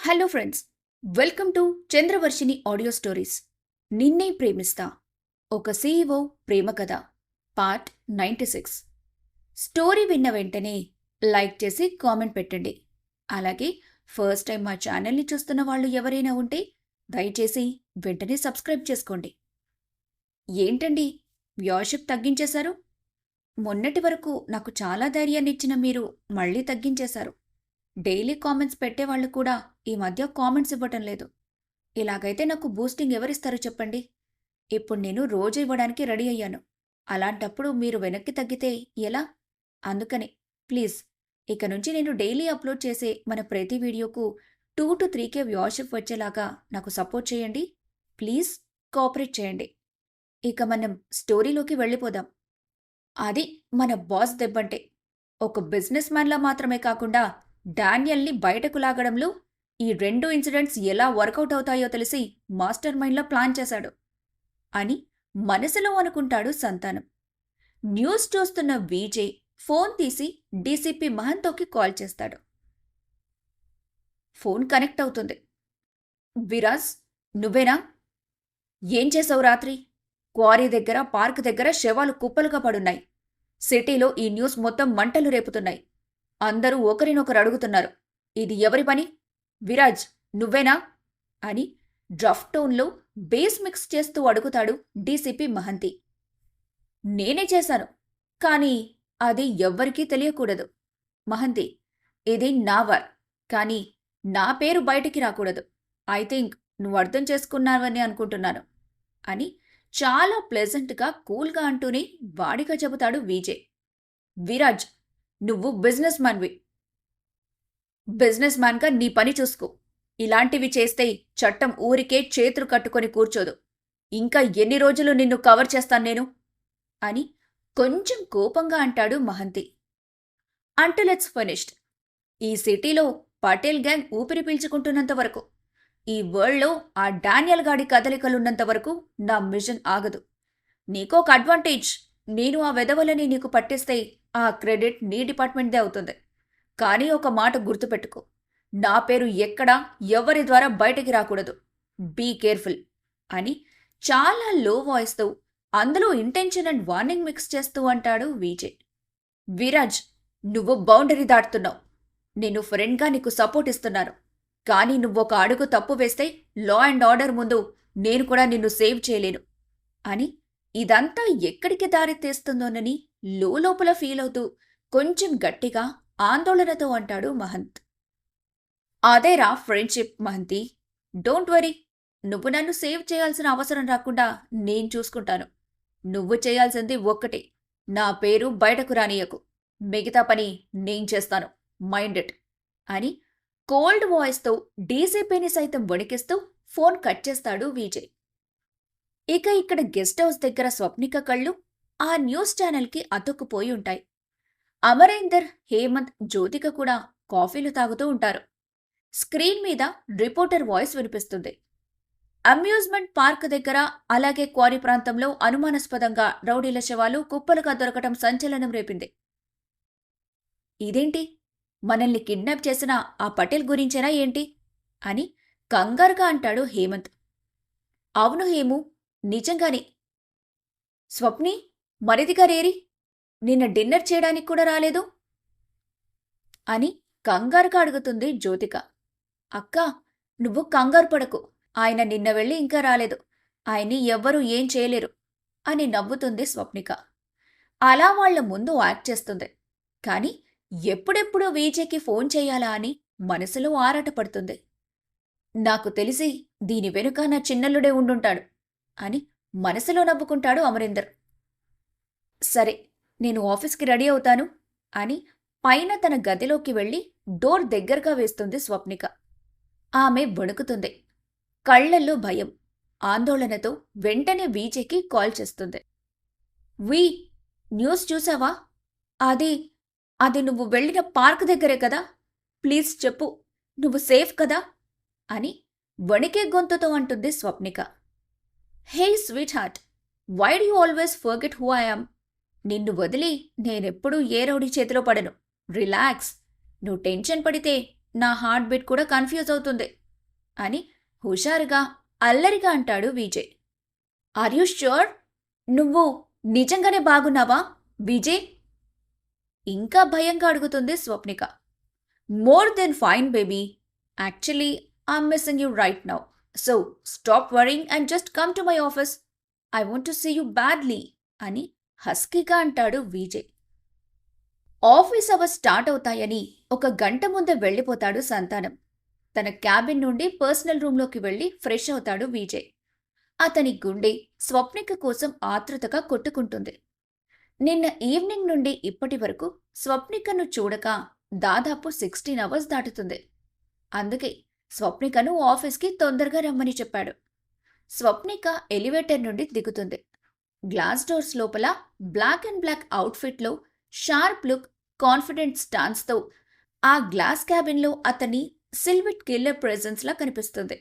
Hello friends, welcome to Chandravarshini audio stories. నిన్నే ప్రేమిస్తా, ఒక CEO ప్రేమ కథ, పార్ట్ 96. స్టోరీ విన్న వెంటనే లైక్ చేసి కామెంట్ పెట్టండి. అలాగే ఫస్ట్ టైం మా ఛానల్ని చూస్తున్న వాళ్ళు ఎవరైనా ఉంటే దయచేసి వెంటనే సబ్స్క్రైబ్ చేసుకోండి. ఏంటండి, వ్యూవర్షిప్ తగ్గించేశారు? మొన్నటి వరకు నాకు చాలా ధైర్యాన్ని ఇచ్చిన మీరు మళ్ళీ తగ్గించేశారు. డైలీ కామెంట్స్ పెట్టేవాళ్ళు కూడా ఈ మధ్య కామెంట్స్ ఇవ్వటం లేదు. ఇలాగైతే నాకు బూస్టింగ్ ఎవరిస్తారో చెప్పండి. ఇప్పుడు నేను రోజు ఇవ్వడానికి రెడీ అయ్యాను. అలాంటప్పుడు మీరు వెనక్కి తగ్గితే ఎలా? అందుకని ప్లీజ్, ఇక నుంచి నేను డైలీ అప్లోడ్ చేసే మన ప్రతి వీడియోకు 2 to 3K వ్యూవర్షిప్ వచ్చేలాగా నాకు సపోర్ట్ చేయండి. ప్లీజ్ కోఆపరేట్ చేయండి. ఇక మనం స్టోరీలోకి వెళ్ళిపోదాం. అది మన బాస్ దెబ్బంటే. ఒక బిజినెస్ మ్యాన్లా మాత్రమే కాకుండా డానియల్ని బయటకు లాగడంలో ఈ 2 ఇన్సిడెంట్స్ ఎలా వర్కౌట్ అవుతాయో తెలిసి మాస్టర్ మైండ్లో ప్లాన్ చేశాడు అని మనసులో అనుకుంటాడు సంతానం. న్యూస్ చూస్తున్న విజయ్ ఫోన్ తీసి డీసీపీ మహంతోకి కాల్ చేస్తాడు. ఫోన్ కనెక్ట్ అవుతుంది. విరాజ్, నువ్వేనా? ఏం చేసావు రాత్రి? క్వారీ దగ్గర, పార్క్ దగ్గర శవాలు కుప్పలుగా పడున్నాయి. సిటీలో ఈ న్యూస్ మొత్తం మంటలు రేపుతున్నాయి. అందరూ ఒకరినొకరు అడుగుతున్నారు, ఇది ఎవరి పని? విరాజ్, నువ్వేనా అని రఫ్ టోన్లో బేస్ మిక్స్ చేస్తూ అడుగుతాడు డీసీపీ మహంతి. నేనే చేశాను, కానీ అది ఎవ్వరికీ తెలియకూడదు. మహంతి, ఇది నా వార్, కానీ నా పేరు బయటికి రాకూడదు. ఐ థింక్ నువ్వు అర్థం చేసుకున్నావని అనుకుంటున్నాను అని చాలా ప్లెజెంట్గా కూల్గా అంటూనే వాడిగా చెబుతాడు విజయ్. విరాజ్, నువ్వు బిజినెస్ మ్యాన్వి. బిజినెస్ మ్యాన్గా నీ పని చూసుకో. ఇలాంటివి చేస్తే చట్టం ఊరికే చేతులు కట్టుకొని కూర్చోదు. ఇంకా ఎన్ని రోజులు నిన్ను కవర్ చేస్తాను నేను అని కొంచెం కోపంగా అంటాడు మహంతి. Until it's finished. ఈ సిటీలో పటేల్ గ్యాంగ్ ఊపిరి పీల్చుకుంటున్నంత వరకు, ఈ వరల్డ్లో ఆ డానియల్ గాడి కదలికలున్నంత వరకు నా మిషన్ ఆగదు. నీకొక అడ్వాంటేజ్. నేను ఆ వెధవలని నీకు పట్టిస్తే ఆ క్రెడిట్ నీ డిపార్ట్మెంట్దే అవుతుంది. కానీ ఒక మాట గుర్తుపెట్టుకో, నా పేరు ఎక్కడా ఎవరి ద్వారా బయటికి రాకూడదు. బీ కేర్ఫుల్ అని చాలా లో వాయిస్తో, అందులో ఇంటెన్షన్ అండ్ వార్నింగ్ మిక్స్ చేస్తూ అంటాడు విజయ్. విరాజ్, నువ్వు బౌండరీ దాటుతున్నావు. నేను ఫ్రెండ్గా నీకు సపోర్ట్ ఇస్తున్నాను, కానీ నువ్వొక అడుగు తప్పు వేస్తే లా అండ్ ఆర్డర్ ముందు నేను కూడా నిన్ను సేవ్ చేయలేను అని ఇదంతా ఎక్కడికి దారి తీస్తుందోనని లోపల ఫీల్ అవుతూ కొంచెం గట్టిగా ఆందోళనతో అంటాడు మహంత్. అదేరా ఫ్రెండ్షిప్ మహంతి. డోంట్ వరీ, నువ్వు నన్ను సేవ్ చేయాల్సిన అవసరం రాకుండా నేను చూసుకుంటాను. నువ్వు చేయాల్సింది ఒక్కటే, నా పేరు బయటకు రానియకు. మిగతా పని నేను చేస్తాను, మైండ్ ఇట్ అని కోల్డ్ వాయిస్తో డీసీపీని సైతం వణికిస్తూ ఫోన్ కట్ చేస్తాడు విజయ్. ఇక ఇక్కడ గెస్ట్ హౌస్ దగ్గర స్వప్నిక కళ్ళు ఆ న్యూస్ ఛానల్కి అతుక్కుపోయి ఉంటాయి. అమరేందర్, హేమంత్, జ్యోతిక కూడా కాఫీలు తాగుతూ ఉంటారు. స్క్రీన్ మీద రిపోర్టర్ వాయిస్ వినిపిస్తుంది. అమ్యూజ్మెంట్ పార్క్ దగ్గర, అలాగే క్వారీ ప్రాంతంలో అనుమానాస్పదంగా రౌడీల శవాలు కుప్పలుగా దొరకటం సంచలనం రేపింది. ఇదేంటి, మనల్ని కిడ్నాప్ చేసిన ఆ పటేల్ గురించేనా ఏంటి అని కంగారుగా అంటాడు హేమంత్. అవును హేము, నిజంగానే. స్వప్ని, మరిదిగారేరి? నిన్న డిన్నర్ చేయడానికి కూడా రాలేదు అని కంగారుగా అడుగుతుంది జ్యోతిక. అక్కా, నువ్వు కంగారు పడకు. ఆయన నిన్న వెళ్ళి ఇంకా రాలేదు. ఆయన్ని ఎవ్వరూ ఏం చేయలేరు అని నవ్వుతుంది స్వప్నిక. అలా వాళ్ల ముందు యాక్ట్ చేస్తుంది. కాని ఎప్పుడెప్పుడు విజయ్కి ఫోన్ చేయాలా అని మనసులో ఆరాటపడుతుంది. నాకు తెలిసి దీని వెనుక నా చిన్నల్లుడే ఉండుంటాడు అని మనసులో నవ్వుకుంటాడు అమరేందర్. సరే, నేను ఆఫీస్కి రెడీ అవుతాను అని పైన తన గదిలోకి వెళ్ళి డోర్ దగ్గరగా వేస్తుంది స్వప్నిక. ఆమె వణుకుతుంది. కళ్లల్లో భయం, ఆందోళనతో వెంటనే విజయ్కి కాల్ చేస్తుంది. న్యూస్ చూసావా? అది నువ్వు వెళ్ళిన పార్క్ దగ్గరే కదా? ప్లీజ్ చెప్పు, నువ్వు సేఫ్ కదా అని వణికే గొంతుతో అంటుంది Swapnika. Hey sweetheart, why do you always forget who I am? నిన్ను వదిలి నేనెప్పుడూ ఏ రౌడీ చేతిలో పడను. రిలాక్స్. నువ్వు టెన్షన్ పడితే నా హార్ట్ బీట్ కూడా కన్ఫ్యూజ్ అవుతుంది అని హుషారుగా అల్లరిగా అంటాడు విజయ్. Are you sure? నువ్వు నిజంగానే బాగున్నావా విజయ్? ఇంకా భయంగా అడుగుతుంది Swapnika. More than fine baby. Actually I'm missing you right now. So stop worrying and just come to my office. I want to see you badly అని హస్కీగా అంటాడు విజయ్. ఆఫీస్ అవర్స్ స్టార్ట్ అవుతాయని ఒక గంట ముందే వెళ్ళిపోతాడు సంతానం. తన క్యాబిన్ నుండి పర్సనల్ రూమ్లోకి వెళ్ళి ఫ్రెష్ అవుతాడు విజయ్. అతని గుండె స్వప్నిక కోసం ఆతృతగా కొట్టుకుంటుంది. నిన్న ఈవినింగ్ నుండి ఇప్పటి వరకు స్వప్నికను చూడక దాదాపు 16 అవర్స్ దాటుతుంది. అందుకే స్వప్నికను ఆఫీస్కి తొందరగా రమ్మని చెప్పాడు. స్వప్నిక ఎలివేటర్ నుండి దిగుతుంది. గ్లాస్ డోర్స్ లోపల బ్లాక్ అండ్ బ్లాక్ అవుట్ఫిట్లో షార్ప్ లుక్, కాన్ఫిడెంట్ స్టాన్స్తో ఆ గ్లాస్ క్యాబిన్లో అతని సిల్విట్ కిల్లర్ ప్రెజెన్స్లా కనిపిస్తుంది.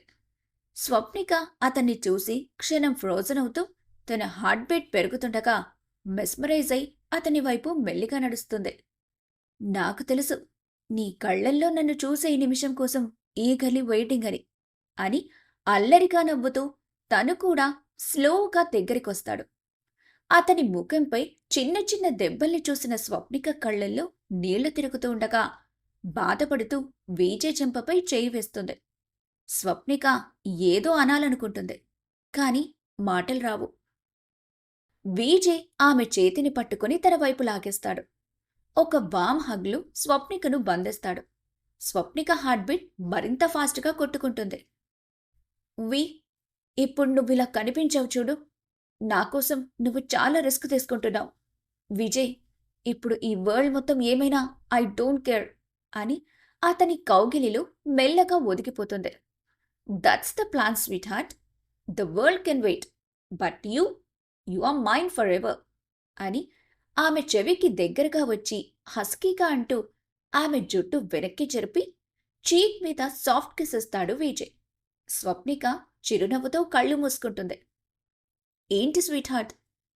స్వప్నిక అతన్ని చూసి క్షణం ఫ్రోజన్ అవుతూ తన హార్ట్ బీట్ పెరుగుతుండగా మెస్మరైజ్ అయి అతని వైపు మెల్లిగా నడుస్తుంది. నాకు తెలుసు నీ కళ్లల్లో నన్ను చూసే ఈ నిమిషం కోసం ఈగర్లీ వెయిటింగ్ అని అల్లరిగా నవ్వుతూ తను కూడా స్లోగా దగ్గరికొస్తాడు. అతని ముఖంపై చిన్న చిన్న దెబ్బల్ని చూసిన స్వప్నిక కళ్లల్లో నీళ్లు తిరుగుతూ ఉండగా బాధపడుతూ విజయ్ చెంపపై చేయి వేస్తుంది. స్వప్నిక ఏదో అనాలనుకుంటుంది, కాని మాటలు రావు. విజయ్ ఆమె చేతిని పట్టుకుని తన వైపు లాగేస్తాడు. ఒక వామ్ హగ్లు స్వప్నికను బంధిస్తాడు. స్వప్నిక హార్ట్ బీట్ మరింత ఫాస్ట్గా కొట్టుకుంటుంది. ఇప్పుడు నువ్విలా కనిపించావు చూడు, నాకోసం నువ్వు చాలా రిస్క్ తీసుకుంటున్నావు. విజయ్, ఇప్పుడు ఈ వరల్డ్ మొత్తం ఏమైనా ఐ డోంట్ కేర్ అని అతని కౌగిలిలో మెల్లగా ఒదిగిపోతుంది. That's the plan sweetheart. The world can wait, but you are mine for ever అని ఆమె చెవికి దగ్గరగా వచ్చి హస్కీగా అంటూ ఆమె జుట్టు వెనక్కి జరిపి చీక్ మీద సాఫ్ట్ కిస్ ఇస్తాడు విజయ్. స్వప్నిక చిరునవ్వుతో కళ్ళు మూసుకుంటుంది. ఏంటి స్వీట్ హార్ట్,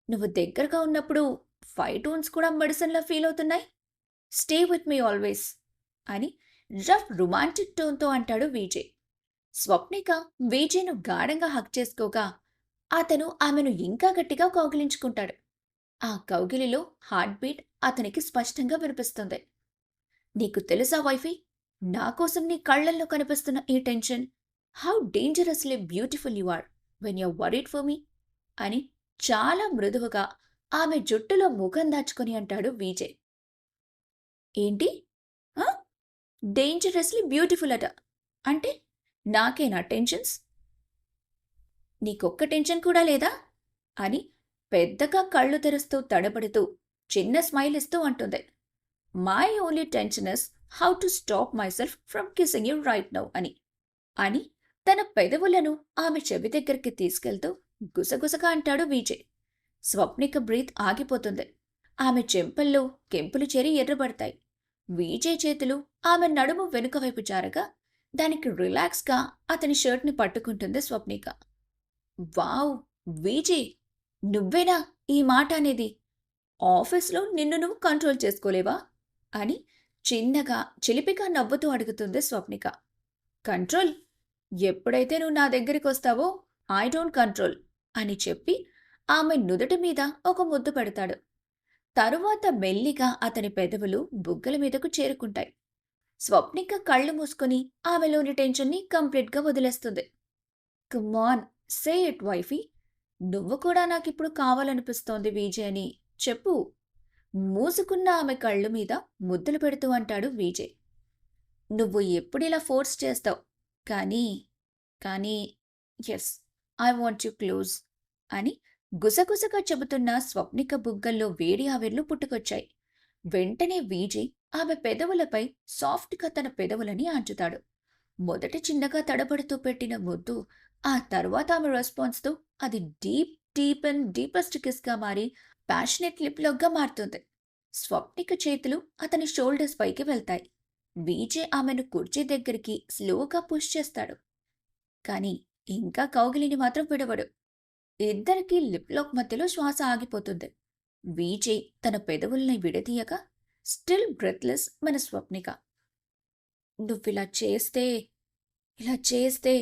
నువ్వు దగ్గరగా ఉన్నప్పుడు ఫైవ్ టోన్స్ కూడా మెడిసిన్లా ఫీల్ అవుతున్నాయి. స్టే విత్ మీ ఆల్వేస్ అని రఫ్ రొమాంటిక్ టోన్తో అంటాడు విజయ్. స్వప్నిక విజయ్ను గాఢంగా హక్ చేసుకోగా అతను ఆమెను ఇంకా గట్టిగా కౌగిలించుకుంటాడు. ఆ కౌగిలిలో హార్ట్ బీట్ అతనికి స్పష్టంగా వినిపిస్తుంది. నీకు తెలుసా వైఫీ, నాకోసం నీ కళ్లల్లో కనిపిస్తున్న ఈ tension, how dangerously beautiful you are when you're worried for me అని చాలా మృదువుగా ఆమె జుట్టులో ముఖం దాచుకొని అంటాడు విజయ్. ఏంటి? డేంజరస్లీ బ్యూటిఫుల్ అట అంటే నాకేనా టెన్షన్స్? నీకొక్క టెన్షన్ కూడా లేదా అని పెద్దగా కళ్ళు తెరుస్తూ తడబడుతూ చిన్న స్మైల్ ఇస్తూ అంటుంది. My only tension is how to stop my self from kissing you right now అని తన పెదవులను ఆమె చెవి దగ్గరికి తీసుకెళ్తూ గుసగుసగా అంటాడు విజయ్. స్వప్నిక బ్రీత్ ఆగిపోతుంది. ఆమె చెంపల్లో కెంపులు చేరి ఎర్రబడతాయి. విజయ్ చేతులు ఆమె నడుము వెనుక వైపు జారగా దానికి రిలాక్స్గా అతని షర్ట్ని పట్టుకుంటుంది స్వప్నిక. వావ్ విజయ్, నువ్వేనా ఈ మాట అనేది? ఆఫీస్లో నిన్ను నువ్వు కంట్రోల్ చేసుకోలేవా అని చిన్నగా చిలిపిగా నవ్వుతూ అడుగుతుంది స్వప్నిక. కంట్రోల్? ఎప్పుడైతే నువ్వు నా దగ్గరికి వస్తావో ఐ డోంట్ కంట్రోల్ అని చెప్పి ఆమె నుదుటి మీద ఒక ముద్దు పెడతాడు. తరువాత మెల్లిగా అతని పెదవులు బుగ్గల మీదకు చేరుకుంటాయి. స్వప్నిక కళ్ళు మూసుకుని ఆమెలోని టెన్షన్ని కంప్లీట్గా వదిలేస్తుంది. కమాన్, సే ఇట్ వైఫీ, నువ్వు కూడా నాకిప్పుడు కావాలనిపిస్తోంది విజయ్ అని చెప్పు. మూసుకున్న ఆమె కళ్ళు మీద ముద్దులు పెడుతూ అంటాడు విజయ్. నువ్వు ఎప్పుడిలా ఫోర్స్ చేస్తావు, కానీ yes, I want you close అని గుసగుసగా చెబుతున్న స్వప్నిక బుగ్గల్లో వేడి ఆవిర్లు పుట్టుకొచ్చాయి. వెంటనే విజయ్ ఆమె పెదవులపై సాఫ్ట్గా తన పెదవులని ఆంచుతాడు. మొదట చిన్నగా తడబడుతూ పెట్టిన ముద్దు ఆ తర్వాత ఆమె రెస్పాన్స్తో అది డీప్ అండ్ డీపెస్ట్ కిస్గా మారి ప్యాషనెట్ లిప్లాక్గా మారుతుంది. స్వప్నిక చేతులు అతని షోల్డర్స్ పైకి వెళ్తాయి. విజయ్ ఆమెను కుర్చీ దగ్గరికి స్లోగా పుష్ చేస్తాడు. కానీ ఇంకా కౌగిలిని మాత్రం విడవడు. ఇద్దరికీ లిప్లాక్ మధ్యలో శ్వాస ఆగిపోతుంది. విజయ్ తన పెదవుల్ని విడదీయక స్టిల్ బ్రెత్లెస్ మన స్వప్నిక. నువ్విలా చేస్తే, ఇలా చేస్తే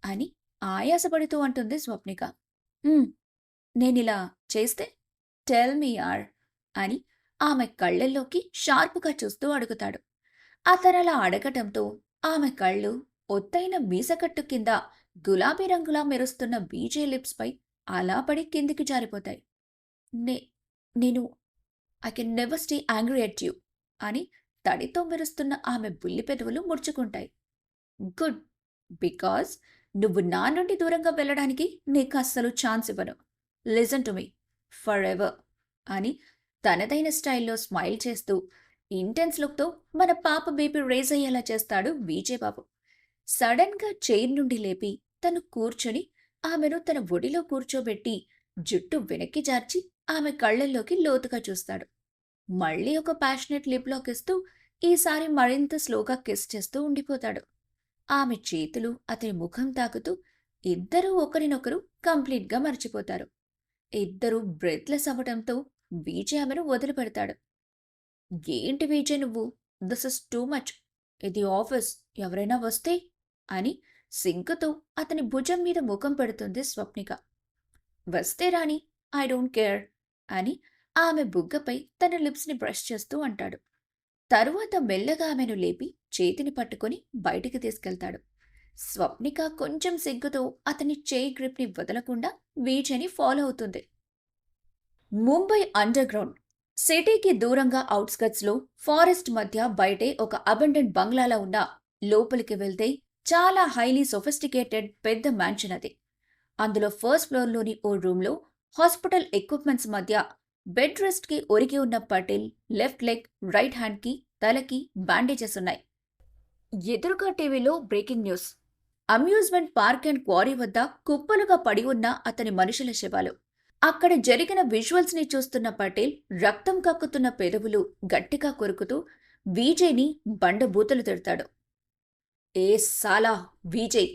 అని ఆయాసపడుతూ అంటుంది స్వప్నిక. "హ్మ్. నేనిలా చేస్తే? టెల్ మీ యార్" అని ఆమె కళ్ళల్లోకి షార్పుగా చూస్తూ అడుగుతాడు. అతనలా అడగటంతో ఆమె కళ్ళు ఒత్తైన మీసకట్టు కింద గులాబీ రంగులా మెరుస్తున్న బీజే లిప్స్పై అలా పడి కిందికి జారిపోతాయి. నే నేను I can never stay angry at you అని తడితో మెరుస్తున్న ఆమె బుల్లి పెదవులు ముడుచుకుంటాయి. గుడ్. బికాజ్ నువ్వు నా నుండి దూరంగా వెళ్ళడానికి నీకు అస్సలు ఛాన్స్ ఇవ్వను. Listen to me for ever అని తనదైన స్టైల్లో స్మైల్ చేస్తూ ఇంటెన్స్ లుక్తో మన పాప బీపీ రేజ్ అయ్యేలా చేస్తాడు విజయబాబు. సడన్గా చైర్ నుండి లేపి తను కూర్చొని ఆమెను తన ఒడిలో కూర్చోబెట్టి జుట్టు వెనక్కి జార్చి ఆమె కళ్ళల్లోకి లోతుగా చూస్తాడు. మళ్ళీ ఒక ప్యాషనెట్ లిప్ లాక్ ఇస్తూ ఈసారి మరింత స్లోగా కిస్ చేస్తూ ఉండిపోతాడు. ఆమె చేతులు అతని ముఖం తాకుతూ ఇద్దరూ ఒకరినొకరు కంప్లీట్గా మర్చిపోతారు. ఇద్దరూ బ్రెత్లెస్ అవ్వడంతో విజయ్ ఆమెను వదిలిపెడతాడు. ఏంటి విజయ్ నువ్వు? This is too much. ఇది ఆఫీస్, ఎవరైనా వస్తే అని సింకుతో అతని భుజం మీద ముఖం పెడుతుంది స్వప్నిక. వస్తే రాని, ఐ డోంట్ కేర్ అని ఆమె బుగ్గపై తన లిప్స్ని బ్రష్ చేస్తూ అంటాడు. తరువాత మెల్లగా ఆమెను లేపి చేతిని పట్టుకొని బయటికి తీసుకెళ్తాడు. స్వప్నిక కొంచెం సిగ్గుతో అతని చేయి గ్రిప్ని వదలకుండా విజయ్ని ఫాలో అవుతుంది. ముంబై అండర్ గ్రౌండ్ సిటీకి దూరంగా అవుట్స్కట్స్లో ఫారెస్ట్ మధ్య బయటే ఒక అబండెంట్ బంగ్లాలా ఉన్న లోపలికి వెళ్తే చాలా హైలీ సొఫిస్టికేటెడ్ పెద్ద మ్యాన్షన్ అది. అందులో ఫస్ట్ ఫ్లోర్లోని ఓ రూమ్లో హాస్పిటల్ ఎక్విప్మెంట్స్ మధ్య బెడ్ రెస్ట్కి ఒరిగి ఉన్న పటేల్ లెఫ్ట్ లెగ్, రైట్ హ్యాండ్కి, తలకి బ్యాండేజెస్ ఉన్నాయి. ఎదురుగా టీవీలో breaking news. Amusement park and quarry వద్ద కుప్పలుగా పడి ఉన్న అతని మనుషుల శవాలు. అక్కడ జరిగిన విజువల్స్ని చూస్తున్న పటేల్ రక్తం కక్కుతున్న పెదవులు గట్టిగా కొరుకుతూ విజయ్ని బండబూతులు తిడతాడు. ఏ సాలా విజయ్,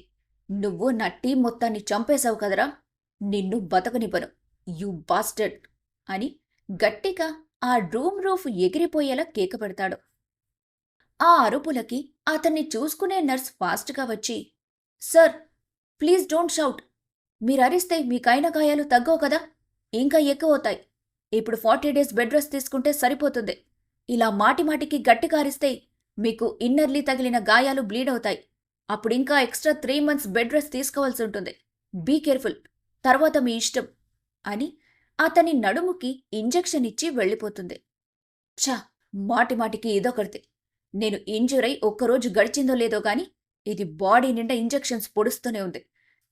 నువ్వు నా టీం మొత్తాన్ని చంపేశావు కదరా, నిన్ను బతకనివ్వను, యూ బాస్టర్డ్ అని గట్టిగా ఆ రూమ్ రూఫ్ ఎగిరిపోయేలా కేక పెడతాడు. ఆ అరుపులకి అతన్ని చూసుకునే నర్స్ ఫాస్ట్గా వచ్చి, సార్ ప్లీజ్ డోంట్ షౌట్, మీరరిస్తే మీకైన గాయాలు తగ్గవు కదా, ఇంకా ఎక్కువ అవుతాయి. ఇప్పుడు 40 days బెడ్ రెస్ట్ తీసుకుంటే సరిపోతుంది. ఇలా మాటిమాటికి గట్టిగా అరిస్తే మీకు ఇన్నర్లీ తగిలిన గాయాలు బ్లీడ్ అవుతాయి. అప్పుడు ఇంకా ఎక్స్ట్రా 3 months బెడ్ రెస్ట్ తీసుకోవాల్సి ఉంటుంది. బీ కేర్ఫుల్, తర్వాత మీ ఇష్టం అని అతని నడుముకి ఇంజెక్షన్ ఇచ్చి వెళ్ళిపోతుంది. ఛా, మాటిమాటికి ఇదొకరిది. నేను ఇంజూర్ అయి ఒక్కరోజు గడిచిందో లేదో గాని ఇది బాడీ నిండా ఇంజెక్షన్స్ పొడుస్తూనే ఉంది.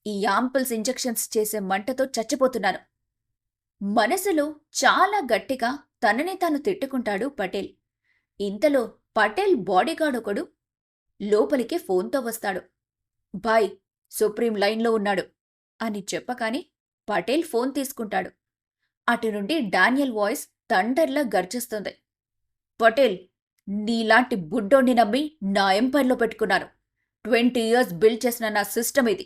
ఈ యాంపుల్స్ ఇంజెక్షన్స్ చేసే మంటతో చచ్చిపోతున్నాను. మనసులో చాలా గట్టిగా తనని తాను తిట్టుకుంటాడు పటేల్. ఇంతలో పటేల్ బాడీగార్డ్ ఒకడు లోపలికి ఫోన్తో వస్తాడు. బాయ్, సుప్రీం లైన్లో ఉన్నాడు అని చెప్పగానే పటేల్ ఫోన్ తీసుకుంటాడు. అటు నుండి డానియల్ వాయిస్ థండర్లా గర్జిస్తుంది. పటేల్, నీలాంటి బుడ్డోణ్ణి నమ్మి నా ఎంపైర్లో పెట్టుకున్నాను. 20 years బిల్డ్ చేసిన నా సిస్టమ్ ఇది.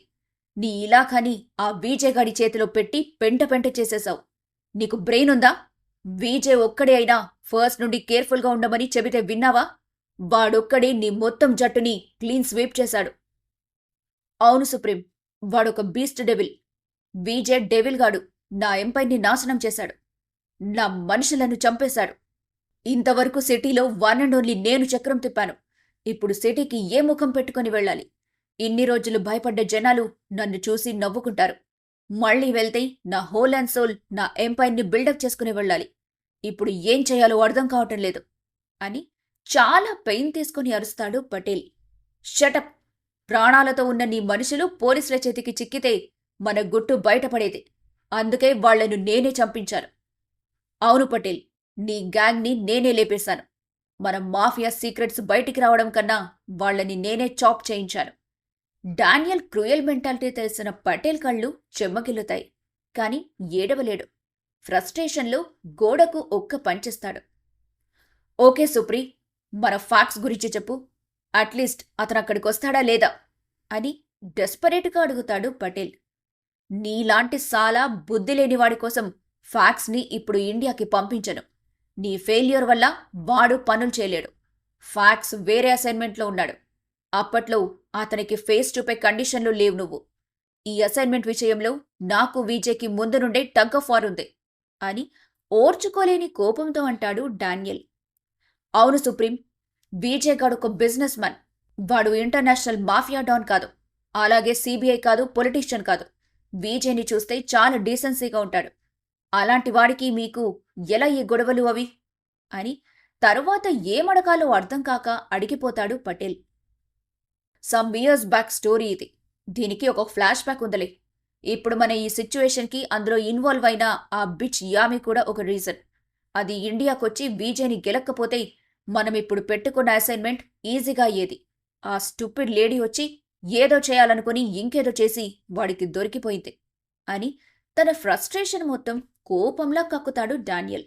నీ ఇలాఖాని ఆ విజయ్ గాడి చేతిలో పెట్టి పెంట పెంట చేసేశావు. నీకు బ్రెయిన్ ఉందా? విజయ్ ఒక్కడే అయినా ఫస్ట్ నుండి కేర్ఫుల్గా ఉండమని చెబితే విన్నావా? వాడొక్కడే నీ మొత్తం జట్టుని క్లీన్ స్వీప్ చేశాడు. అవును సుప్రీం, వాడొక బీస్ట్ డెవిల్. విజయ్ డెవిల్ గాడు నా ఎంపైర్ని నాశనం చేశాడు. నా మనుషులను చంపేశాడు. ఇంతవరకు సిటీలో వన్ అండ్ ఓన్లీ నేను చక్రం తిప్పాను. ఇప్పుడు సిటీకి ఏ ముఖం పెట్టుకుని వెళ్ళాలి? ఇన్ని రోజులు భయపడ్డ జనాలు నన్ను చూసి నవ్వుకుంటారు. మళ్ళీ వెళ్తే నా హోల్ అండ్ సోల్ నా ఎంపైర్ని బిల్డప్ చేసుకుని వెళ్ళాలి. ఇప్పుడు ఏం చేయాలో అర్థం కావటం లేదు అని చాలా పెయిన్ తీసుకుని అరుస్తాడు పటేల్. షటప్! ప్రాణాలతో ఉన్న నీ మనుషులు పోలీసుల చేతికి చిక్కితే మన గుట్టు బయటపడేది. అందుకే వాళ్లను నేనే చంపించాను. అవును పటేల్, నీ గ్యాంగ్ని నేనే లేపేశాను. మన మాఫియా సీక్రెట్స్ బయటికి రావడం కన్నా వాళ్లని నేనే చాప్ చేయించాను. డానియల్ క్రూయల్ మెంటాలిటీ తెలిసిన పటేల్ కళ్ళు చెమ్మగిల్లుతాయి. కాని ఏడవలేడు. ఫ్రస్ట్రేషన్లో గోడకు ఒక్క పంచేస్తాడు. ఓకే సుప్రీ, మన ఫ్యాక్ట్స్ గురించి చెప్పు. అట్లీస్ట్ అతను అక్కడికొస్తాడా లేదా అని డెస్పరేట్గా అడుగుతాడు పటేల్. నీలాంటి సాలా బుద్ధిలేనివాడి కోసం ఫ్యాక్ట్స్ని ఇప్పుడు ఇండియాకి పంపించను. నీ ఫెయిల్యూర్ వల్ల వాడు పనులు చేయలేడు. ఫ్యాక్ట్స్ వేరే అసైన్మెంట్లో ఉన్నాడు. అప్పట్లో అతనికి ఫేస్ చూపే కండిషన్లు లేవు నువ్వు. ఈ అసైన్మెంట్ విషయంలో నాకు విజయ్కి ముందు నుండే టగ్ ఆఫ్ వార్ ఉంది అని ఓర్చుకోలేని కోపంతో అంటాడు డానియల్. అవును సుప్రీం, విజయ్ గాడు ఒక బిజినెస్ మ్యాన్. వాడు ఇంటర్నేషనల్ మాఫియా డాన్ కాదు. అలాగే సిబిఐ కాదు, పొలిటీషియన్ కాదు. విజయ్ని చూస్తే చాలా డీసెన్సీగా ఉంటాడు. అలాంటి వాడికి మీకు ఎలా ఈ గొడవలు అవి అని తరువాత ఏమడగాలో అర్థం కాక అడిగిపోతాడు Patel. Some years back story ఇది. దీనికి ఒక ఫ్లాష్ బ్యాక్ ఉందలే. ఇప్పుడు మన ఈ సిచ్యువేషన్కి అందులో ఇన్వాల్వ్ అయిన ఆ బిచ్ యామి కూడా ఒక రీజన్. అది ఇండియాకొచ్చి విజయ్ని గెలక్కపోతే మనం ఇప్పుడు పెట్టుకున్న అసైన్మెంట్ ఈజీగా అయ్యేది. ఆ స్టూపిడ్ లేడీ వచ్చి ఏదో చేయాలనుకుని ఇంకేదో చేసి వాడికి దొరికిపోయింది అని తన ఫ్రస్ట్రేషన్ మొత్తం కోపంలా కక్కుతాడు డానియల్.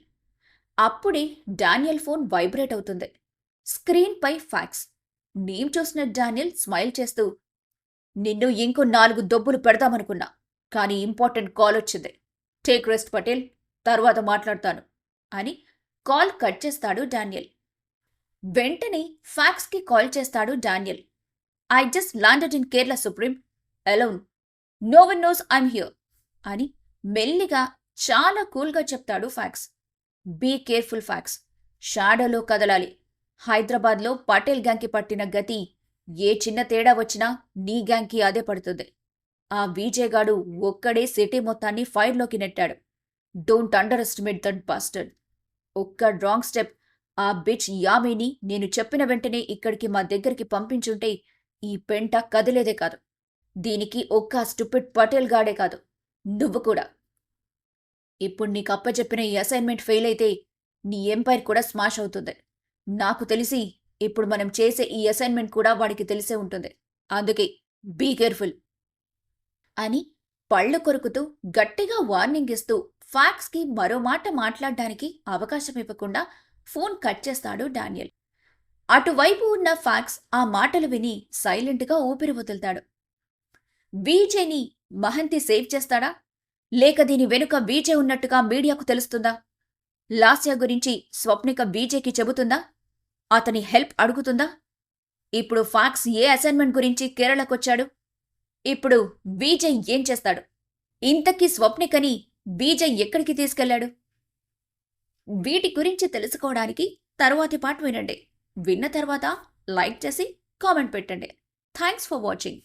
అప్పుడే డానియల్ ఫోన్ వైబ్రేట్ అవుతుంది. స్క్రీన్పై ఫ్యాక్స్. నేమ్ చూసిన డానియల్ స్మైల్ చేస్తూ, నిన్ను ఇంకో 4 దొబ్బులు పెడదామనుకున్నా, కానీ ఇంపార్టెంట్ కాల్ వచ్చింది. టేక్ రెస్ట్ పటేల్, తర్వాత మాట్లాడతాను అని కాల్ కట్ చేస్తాడు డానియల్. వెంటనే ఫ్యాక్స్కి కాల్ చేస్తాడు Daniel. I just landed in Kerala supreme, alone. No one knows I'm here అని మెల్లిగా చాలా కూల్గా చెప్తాడు ఫ్యాక్స్. Be careful Fax. షాడోలో కదలాలి. హైదరాబాద్లో పటేల్ గ్యాంగ్కి పట్టిన గతి ఏ చిన్న తేడా వచ్చినా నీ గ్యాంగ్కి అదే పడుతుంది. ఆ విజయ్ గాడు ఒక్కడే సిటీ మొత్తాన్ని ఫైర్లోకి నెట్టాడు. Don't underestimate that bastard. ఒక్క రాంగ్ స్టెప్ ఆ బిచ్ యామీని నేను చెప్పిన వెంటనే ఇక్కడికి మా దగ్గరికి పంపించుంటే ఈ పెంట కదిలేదే కాదు. దీనికి ఒక్క స్టూపిడ్ పటేల్ గాడే కాదు, నువ్వు కూడా. ఇప్పుడు నీకు అప్పచెప్పిన ఈ అసైన్మెంట్ ఫెయిల్ అయితే నీ ఎంపైర్ కూడా స్మాష్ అవుతుంది. నాకు తెలిసి ఇప్పుడు మనం చేసే ఈ అసైన్మెంట్ కూడా వాడికి తెలిసే ఉంటుంది. అందుకే బీ కేర్ఫుల్ అని పళ్ళు కొరుకుతూ గట్టిగా వార్నింగ్ ఇస్తూ ఫ్యాక్స్కి మరో మాట మాట్లాడడానికి అవకాశం ఇవ్వకుండా ఫోన్ కట్ చేస్తాడు డానియల్. అటువైపు ఉన్న ఫ్యాక్స్ ఆ మాటలు విని సైలెంట్గా ఊపిరి వదులుతాడు. విజయ్ని మహంతి సేవ్ చేస్తాడా, లేక దీని వెనుక విజయ్ ఉన్నట్టుగా మీడియాకు తెలుస్తుందా? లాస్య గురించి స్వప్నిక విజయ్కి చెబుతుందా? అతని హెల్ప్ అడుగుతుందా? ఇప్పుడు ఫ్యాక్స్ ఏ అసైన్మెంట్ గురించి కేరళకొచ్చాడు? ఇప్పుడు విజయ్ ఏం చేస్తాడు? ఇంతకీ స్వప్నికని విజయ్ ఎక్కడికి తీసుకెళ్లాడు? వీటి గురించి తెలుసుకోవడానికి తరువాతి పార్ట్ వినండి. విన్న తర్వాత లైక్ చేసి కామెంట్ పెట్టండి. Thanks for watching.